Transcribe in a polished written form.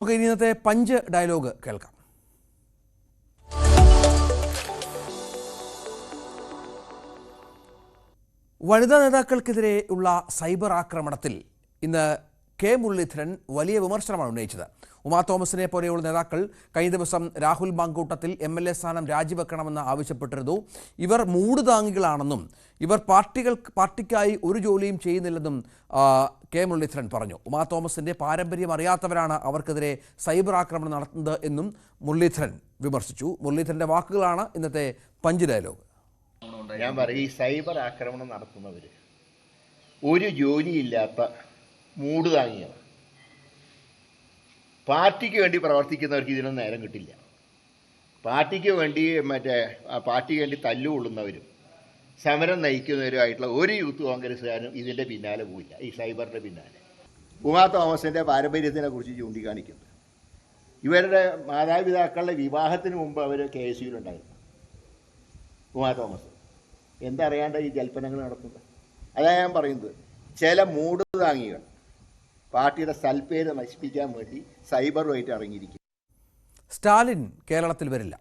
നമുക്ക് ഇന്നത്തെ punch dialogue കേൾക്കാം. വനിതാ നേതാക്കൾക്കെതിരെ ഉള്ള സൈബർ ആക്രമണത്തിൽ ഇന്ന് കെ മുരളീധരൻ വലിയ വിമർശനമാണ് ഉന്നയിച്ചത്. ഉമാ തോമസിനെ പോലെയുള്ള നേതാക്കൾ കഴിഞ്ഞ ദിവസം രാഹുൽ മാങ്കൂട്ടത്തിൽ MLA സ്ഥാനം രാജിവെക്കണമെന്ന് ആവശ്യപ്പെട്ടിരുന്നു. ഇവർ മൂടുതാങ്ങികളാണെന്നും ഇവർ പാർട്ടിക്കായി ഒരു ജോലിയും ചെയ്യുന്നില്ലെന്നും കെ മുരളീധരൻ പറഞ്ഞു. ഉമാ തോമസിന്റെ പാരമ്പര്യം അറിയാത്തവരാണ് അവർക്കെതിരെ സൈബർ ആക്രമണം നടത്തുന്നത് എന്നും മുരളീധരൻ വിമർശിച്ചു. മുരളീധരന്റെ വാക്കുകളാണ് ഇന്നത്തെ പഞ്ച് ഡയലോഗ്. ഞാൻ പറയും, ഈ സൈബർ ആക്രമണം നടത്തുന്നവർ ഒരു ജോലിയില്ലാത്ത മൂടുതാങ്ങിയാണ്. പാർട്ടിക്ക് വേണ്ടി പ്രവർത്തിക്കുന്നവർക്ക് ഇതിനൊന്നും നേരം കിട്ടില്ല. പാർട്ടിക്ക് വേണ്ടി പാർട്ടിക്ക് വേണ്ടി തല്ലുകൊള്ളുന്നവരും സമരം നയിക്കുന്നവരുമായിട്ടുള്ള ഒരു യൂത്ത് കോൺഗ്രസ്സുകാരും ഇതിൻ്റെ പിന്നാലെ പോയില്ല, ഈ സൈബറിൻ്റെ പിന്നാലെ. ഉമാ തോമസിൻ്റെ പാരമ്പര്യത്തിനെ കുറിച്ച് ചൂണ്ടിക്കാണിക്കുന്നത്, ഇവരുടെ മാതാപിതാക്കളുടെ വിവാഹത്തിന് മുമ്പ് അവർ KSUവിലുണ്ടായിരുന്നു. ഉമാ തോമസ് എന്തറിയാണ്ട ഈ ജൽപ്പനങ്ങൾ നടത്തുന്നത്? അതാണ് ഞാൻ പറയുന്നത്. ചില മൂടുതാങ്ങികൾ പാർട്ടിയുടെ സൽപ്പേര് നശിപ്പിക്കാൻ വേണ്ടി സൈബറുമായിട്ട് ഇറങ്ങിയിരിക്കും. സ്റ്റാലിൻ കേരളത്തിൽ വരില്ല.